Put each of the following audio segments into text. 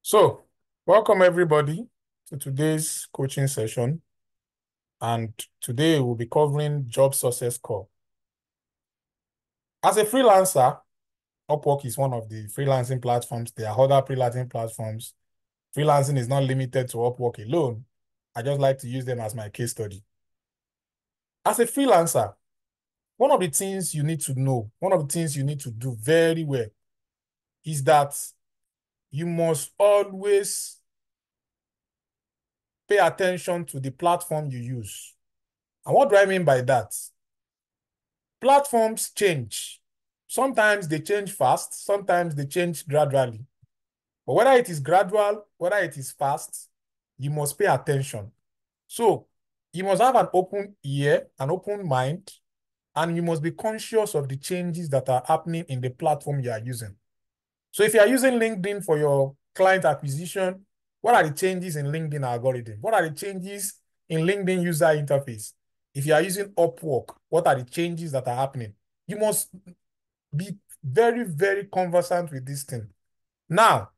So, welcome everybody to today's coaching session. And today we'll be covering Job Success Score. As a freelancer, Upwork is one of the freelancing platforms. There are other freelancing platforms. Freelancing is not limited to Upwork alone. I just like to use them as my case study. As a freelancer, one of the things you need to know, one of the things you need to do very well is that you must always pay attention to the platform you use. And what do I mean by that? Platforms change. Sometimes they change fast, sometimes they change gradually. But whether it is gradual, whether it is fast, you must pay attention. So you must have an open ear, an open mind, and you must be conscious of the changes that are happening in the platform you are using. So if you are using LinkedIn for your client acquisition, what are the changes in LinkedIn algorithm? What are the changes in LinkedIn user interface? If you are using Upwork, what are the changes that are happening? You must be very, very conversant with this thing. Now,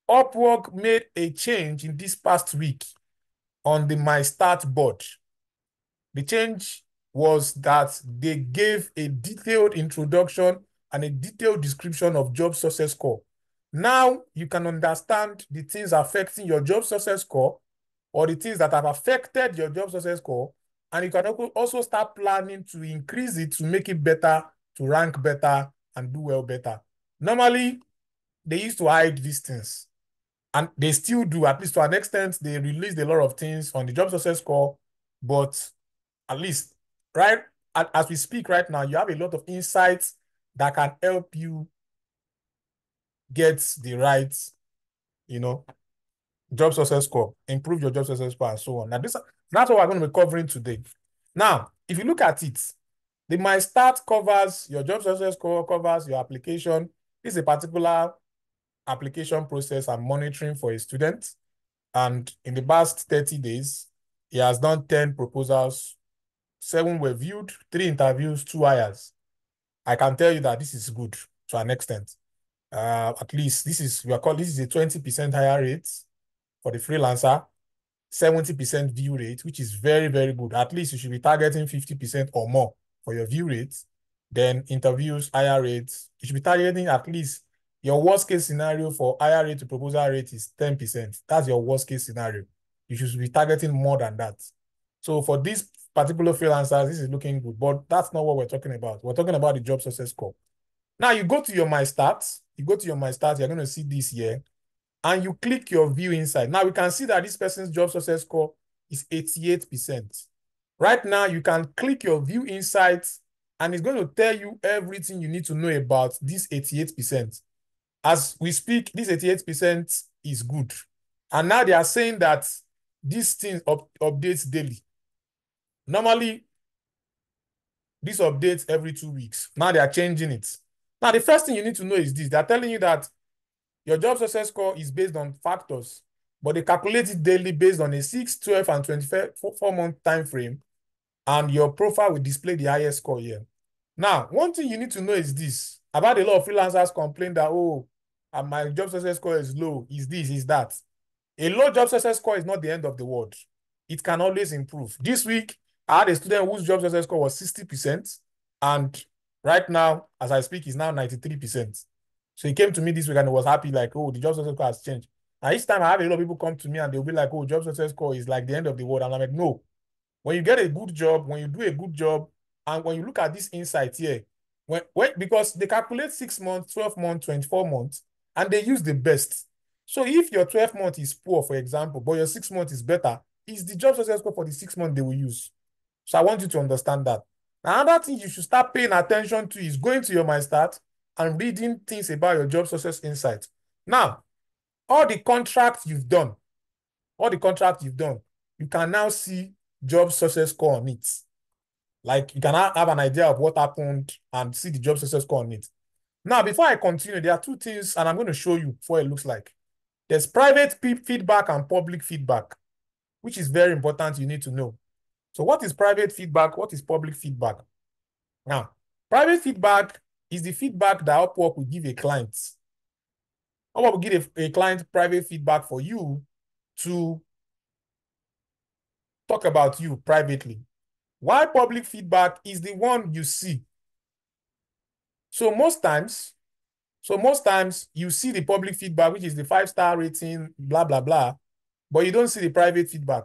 Upwork made a change in this past week on the My Start board. The change was that they gave a detailed introduction and a detailed description of job success score. Now you can understand the things affecting your job success score or the things that have affected your job success score, and you can also start planning to increase it to make it better, to rank better, and do well better. Normally, they used to hide these things, and they still do, at least to an extent. They released a lot of things on the job success score, but at least, right, as we speak right now, you have a lot of insights that can help you get the right, job success score, improve your job success score, and so on. Now, that's what we're going to be covering today. Now, if you look at it, the My Start covers your job success score, covers your application. This is a particular application process I'm monitoring for a student. And in the past 30 days, he has done 10 proposals, 7 were viewed, 3 interviews, 2 hires. I can tell you that this is good to an extent. At least this is a 20% higher rate for the freelancer, 70% view rate, which is very, very good. At least you should be targeting 50% or more for your view rates. Then interviews, higher rates. You should be targeting at least your worst case scenario for higher rate to proposal rate is 10%. That's your worst case scenario. You should be targeting more than that. So for these particular freelancers, this is looking good, but that's not what we're talking about. We're talking about the job success score. Now you go to your My Start, you're going to see this here, and you click your view inside. Now we can see that this person's job success score is 88%. Right now, you can click your view insights, and it's going to tell you everything you need to know about this 88%. As we speak, this 88% is good. And now they are saying that this thing updates daily. Normally, this updates every 2 weeks. Now they are changing it. Now, the first thing you need to know is this. They're telling you that your job success score is based on factors, but they calculate it daily based on a 6, 12, and 24-month time frame, and your profile will display the highest score here. Now, one thing you need to know is this. I've had a lot of freelancers complain that, oh, my job success score is low, is this, is that. A low job success score is not the end of the world. It can always improve. This week, I had a student whose job success score was 60%, and right now, as I speak, is now 93%. So he came to me this week and he was happy, like, oh, the job success score has changed. And each time I have a lot of people come to me and they'll be like, oh, job success score is like the end of the world. And I'm like, no. When you get a good job, when you do a good job, and when you look at this insight here, because they calculate 6 months, 12 months, 24 months, and they use the best. So if your 12 month is poor, for example, but your 6 month is better, it's the job success score for the 6 month they will use. So I want you to understand that. Another thing you should start paying attention to is going to your My Start and reading things about your job success insight. Now, all the contracts you've done, you can now see job success score on it. Like you can have an idea of what happened and see the job success score on it. Now, before I continue, there are 2 things, and I'm going to show you what it looks like. There's private feedback and public feedback, which is very important. You need to know. So what is private feedback? What is public feedback? Now, private feedback is the feedback that Upwork will give a client. Upwork will give a client private feedback for you to talk about you privately. Why public feedback is the one you see. So most times you see the public feedback, which is the 5-star rating, blah, blah, blah, but you don't see the private feedback.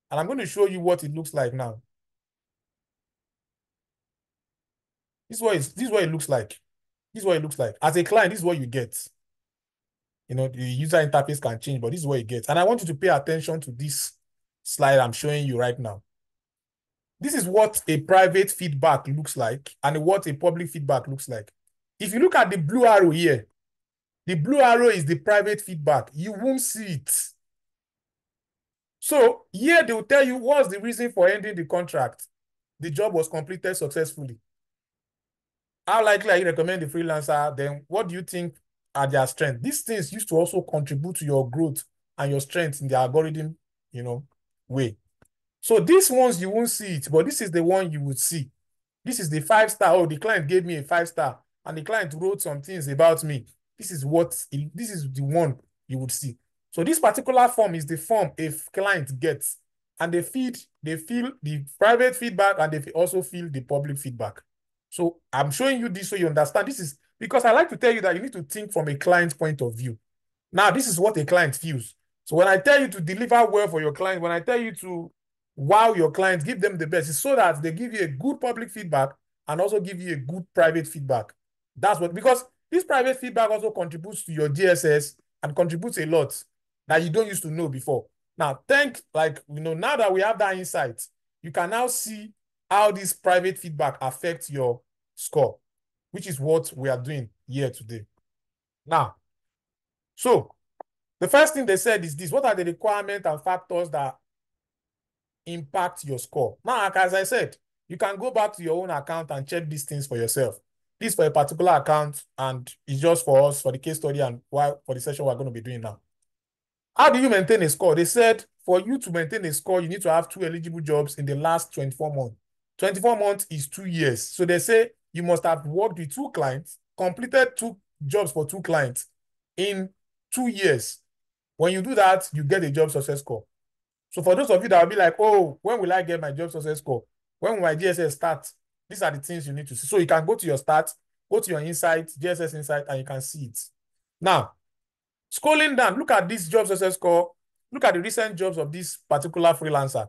And I'm going to show you what it looks like now. This is what it looks like. This is what it looks like. As a client, this is what you get. You know, the user interface can change, but this is what you get. And I want you to pay attention to this slide I'm showing you right now. This is what a private feedback looks like and what a public feedback looks like. If you look at the blue arrow here, the blue arrow is the private feedback. You won't see it. So here they will tell you what's the reason for ending the contract. The job was completed successfully. How likely are you recommend the freelancer? Then what do you think are their strengths? These things used to also contribute to your growth and your strength in the algorithm, way. So these ones you won't see it, but this is the one you would see. This is the 5-star. Oh, the client gave me a 5-star, and the client wrote some things about me. This is the one you would see. So this particular form is the form a client gets, and they fill the private feedback, and they also fill the public feedback. So I'm showing you this so you understand. This is because I like to tell you that you need to think from a client's point of view. Now, this is what a client feels. So when I tell you to deliver well for your client, when I tell you to wow your clients, give them the best, it's so that they give you a good public feedback and also give you a good private feedback. That's what, because this private feedback also contributes to your JSS and contributes a lot that you don't used to know before. Now, now that we have that insight, you can now see how this private feedback affects your score, which is what we are doing here today. Now, so the first thing they said is this: what are the requirements and factors that impact your score? Now, as I said, you can go back to your own account and check these things for yourself. This for a particular account, and it's just for us, for the case study and for the session we're going to be doing now. How do you maintain a score? They said for you to maintain a score, you need to have 2 eligible jobs in the last 24 months. 24 months is 2 years. So they say you must have worked with 2 clients, completed 2 jobs for 2 clients in 2 years. When you do that, you get a job success score. So for those of you that will be like, oh, when will I get my job success score? When will my JSS start? These are the things you need to see. So you can go to your stats, go to your insight, JSS insight, and you can see it. Now, scrolling down, look at this job success score. Look at the recent jobs of this particular freelancer.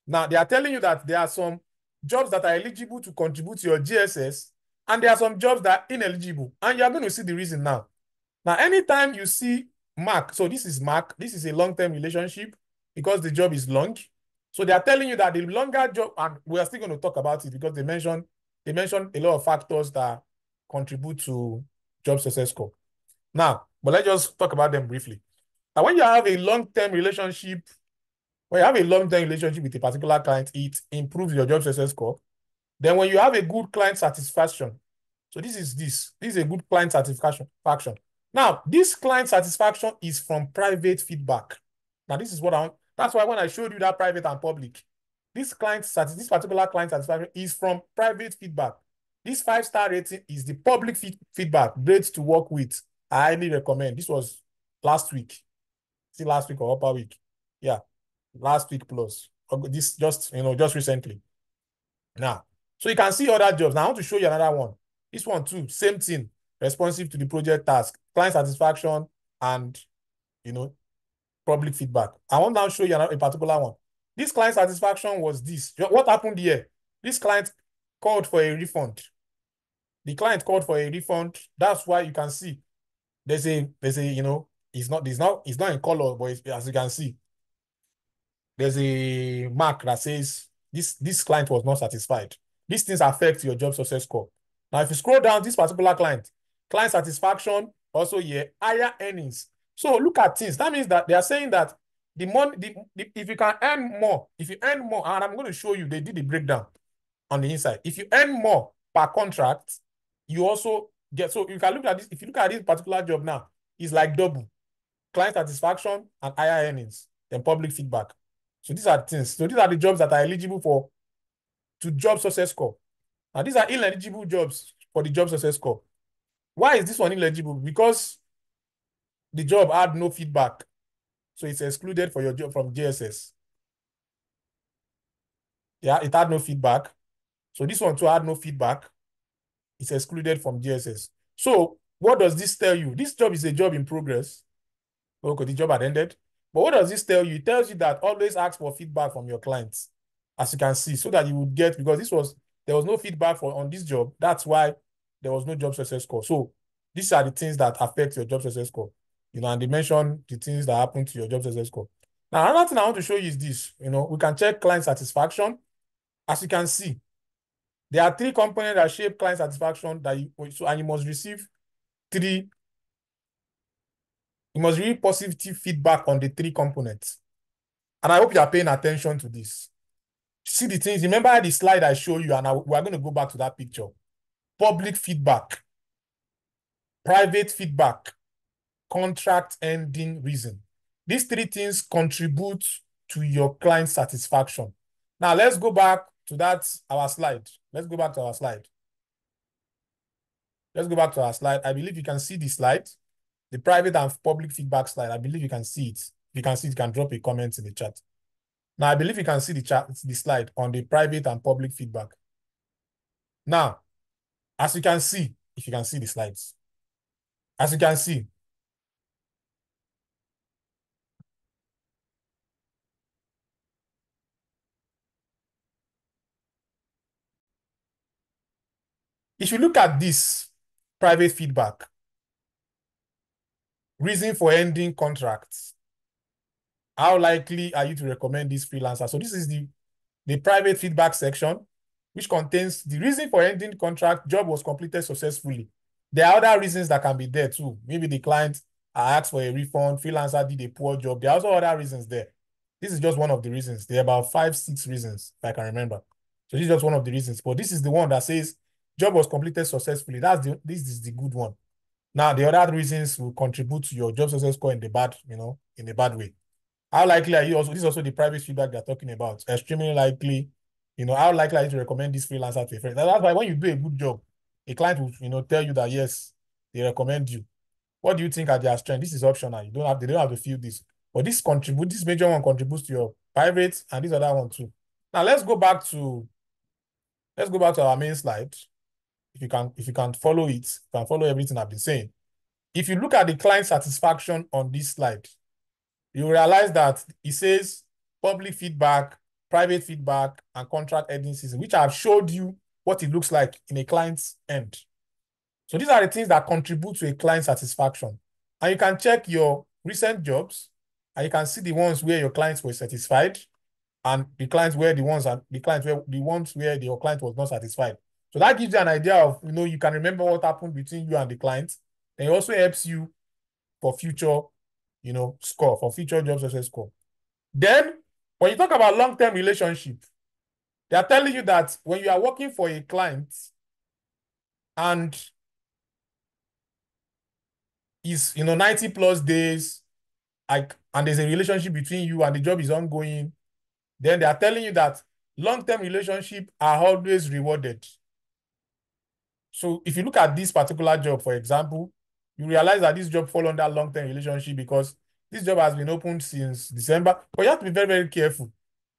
Now, they are telling you that there are some jobs that are eligible to contribute to your JSS, and there are some jobs that are ineligible. And you're going to see the reason now. Now, anytime you see Mark, so this is Mark, this is a long-term relationship because the job is long. So they are telling you that the longer job, and we are still going to talk about it because they mentioned a lot of factors that contribute to job success score. Now, but let's just talk about them briefly. Now, when you have a long-term relationship with a particular client, it improves your job success score. Then when you have a good client satisfaction, so this is a good client satisfaction. Now, this client satisfaction is from private feedback. Now, this is what I want. That's why when I showed you that private and public, this particular client satisfaction is from private feedback. This 5-star rating is the public feedback. Great to work with. I highly recommend. This was last week. See, last week or upper week. Yeah, last week plus. This just recently. Now, so you can see other jobs. Now, I want to show you another one. This one too, same thing. Responsive to the project task, client satisfaction, and public feedback. I want to now show you a particular one. This client satisfaction was this. What happened here? This client called for a refund. The client called for a refund. That's why you can see there's a it's not in color, but as you can see, there's a mark that says this client was not satisfied. These things affect your job success score. Now, if you scroll down, this particular client satisfaction, also here, higher earnings. So look at things. That means that they are saying that the money, if you can earn more, and I'm going to show you, they did the breakdown on the inside. If you earn more per contract, you also get, so you can look at this. If you look at this particular job now, it's like double client satisfaction and higher earnings than public feedback. So these are things. So these are the jobs that are eligible to job success score. Now, these are ineligible jobs for the job success score. Why is this one ineligible? Because the job had no feedback. So it's excluded for your job from JSS. Yeah, it had no feedback. So this one too had no feedback. It's excluded from JSS. So what does this tell you? This job is a job in progress. Okay, the job had ended. But what does this tell you? It tells you that always ask for feedback from your clients, as you can see, so that you would get, because there was no feedback on this job. That's why there was no job success score. So these are the things that affect your job success score. And they mention the things that happen to your job success score. Now, another thing I want to show you is this. We can check client satisfaction. As you can see, there are three components that shape client satisfaction and you must receive positive feedback on the three components. And I hope you are paying attention to this. See the things. Remember the slide I showed you, and we are going to go back to that picture. Public feedback, private feedback, contract ending reason. These three things contribute to your client satisfaction. Now, let's go back to our slide. Let's go back to our slide. I believe you can see the slide, the private and public feedback slide. I believe you can see it. If you can see it, you can drop a comment in the chat. Now, I believe you can see the slide on the private and public feedback. Now, as you can see, if you can see the slides, as you can see, if you look at this private feedback, reason for ending contracts, how likely are you to recommend this freelancer? So this is the private feedback section, which contains the reason for ending contract, job was completed successfully. There are other reasons that can be there too. Maybe the client asked for a refund, freelancer did a poor job. There are also other reasons there. This is just one of the reasons. There are about 5, 6 reasons, if I can remember. So this is just one of the reasons. But this is the one that says job was completed successfully. This is the good one. Now, the other reasons will contribute to your job success score in the bad way. How likely are you also, this is also the private feedback they're talking about. Extremely likely, how likely are you to recommend this freelancer to a friend? That's why when you do a good job, a client will, tell you that, yes, they recommend you. What do you think are their strengths? This is optional. They don't have to feel this. But this major one contributes to your private and this other one too. Now let's go back to our main slide. If you can follow it, you can follow everything I've been saying. If you look at the client satisfaction on this slide, you realize that it says public feedback, private feedback, and contract ending season, which I've showed you what it looks like in a client's end. So these are the things that contribute to a client satisfaction. And you can check your recent jobs, and you can see the ones where your clients were satisfied, and the ones where your client was not satisfied. So that gives you an idea of, you can remember what happened between you and the client. And it also helps you for future, for future job success score. Then, when you talk about long-term relationship, they are telling you that when you are working for a client and is 90 plus days, and there's a relationship between you and the job is ongoing, then they are telling you that long-term relationships are always rewarded. So if you look at this particular job, for example, you realize that this job falls under long-term relationship because this job has been opened since December. But you have to be very, very careful.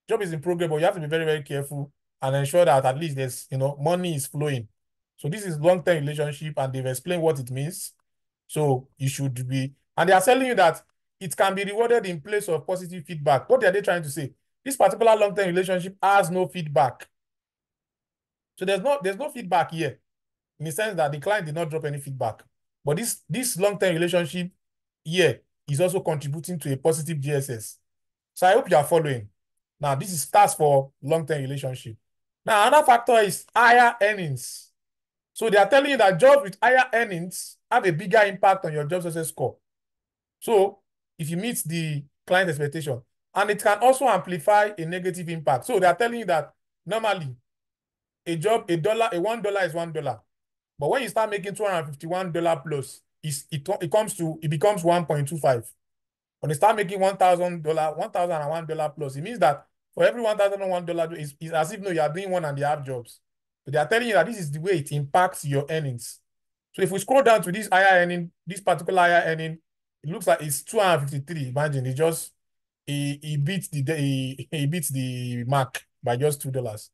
Job is in progress, but you have to be very, very careful and ensure that at least there's, money is flowing. So this is long-term relationship, and they've explained what it means. So you should be, and they are telling you that it can be rewarded in place of positive feedback. What are they trying to say? This particular long-term relationship has no feedback. So there's no feedback here, in the sense that the client did not drop any feedback. But this long-term relationship here is also contributing to a positive JSS. So I hope you are following. Now, this is stats for long-term relationship. Now, another factor is higher earnings. So they are telling you that jobs with higher earnings have a bigger impact on your job success score. So if you meet the client expectation, and it can also amplify a negative impact. So they are telling you that normally a $1 is $1. But when you start making $251 plus, it becomes 1.25. When you start making $1,001 plus, it means that for every $1,001, it's as if you are doing 1.5 jobs. So they are telling you that this is the way it impacts your earnings. So if we scroll down to this particular higher earning, It looks like it's 253. Imagine it just he beats he beats the mark by just $2.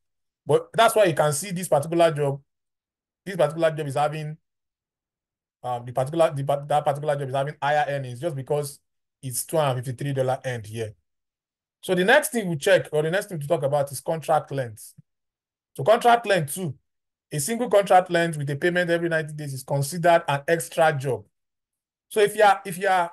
But that's why you can see this particular job. This particular job is having that particular job is having higher earnings just because it's $253 end here. So the next thing we check, or the next thing to talk about, is contract length. So contract length too. A single contract length with a payment every 90 days is considered an extra job. So if you are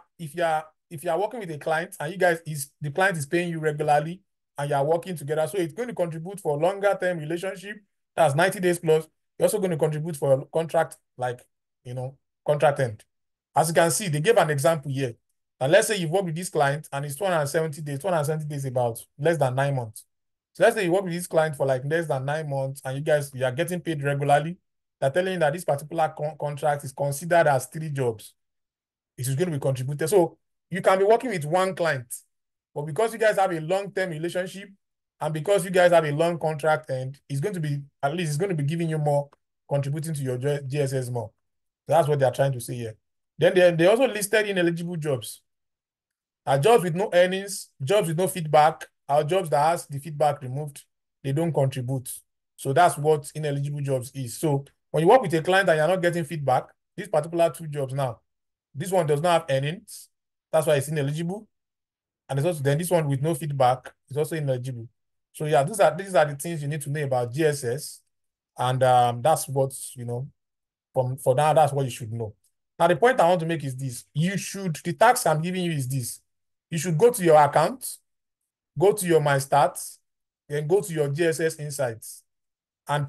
working with a client and the client is paying you regularly and you are working together, so it's going to contribute for a longer term relationship. That's 90 days plus. You're also going to contribute for a contract, like, contract end. As you can see, they gave an example here. And let's say you've worked with this client and it's 270 days. 270 days about less than 9 months. So let's say you work with this client for like less than 9 months and you are getting paid regularly. They're telling you that this particular contract is considered as 3 jobs. It is going to be contributed. So you can be working with one client, but because you guys have a long-term relationship and because you guys have a long contract, and it's going to be, at least it's going to be giving you more, contributing to your JSS more. So that's what they're trying to say here. Then they also listed ineligible jobs. Jobs with no earnings, jobs with no feedback, or jobs that has the feedback removed, they don't contribute. So that's what ineligible jobs is. So when you work with a client and you're not getting feedback, these particular 2 jobs now, this one does not have earnings. That's why it's ineligible. And it's also, then this one with no feedback is also ineligible. So yeah, these are the things you need to know about JSS. And that's what, for now, that's what you should know. Now, the point I want to make is this. The task I'm giving you is this. You should go to your account, go to your My Stats, then go to your JSS Insights and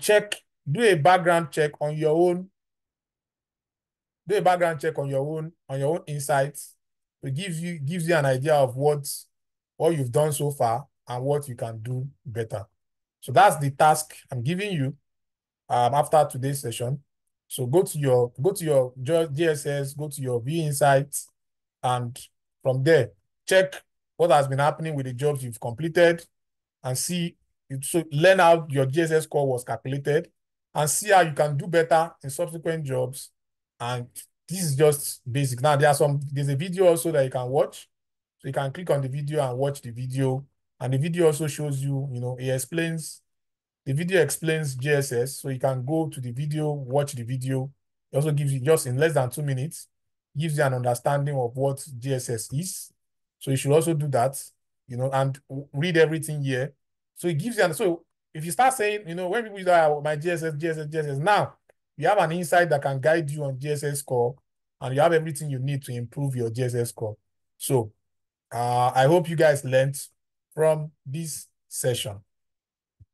do a background check on your own. Do a background check on your own insights. It gives you an idea of what you've done so far and what you can do better. So that's the task I'm giving you after today's session. So go to your JSS, go to your View Insights, and from there, check what has been happening with the jobs you've completed and learn how your JSS score was calculated and see how you can do better in subsequent jobs. And this is just basic. Now, there's a video also that you can watch. So you can click on the video and watch the video. And the video also shows you, the video explains JSS. So you can go to the video, watch the video. It also gives you, just in less than 2 minutes, gives you an understanding of what JSS is. So you should also do that, and read everything here. So it gives you, so if you start saying, when people say, my JSS, now you have an insight that can guide you on JSS score, and you have everything you need to improve your JSS score. So I hope you guys learned from this session.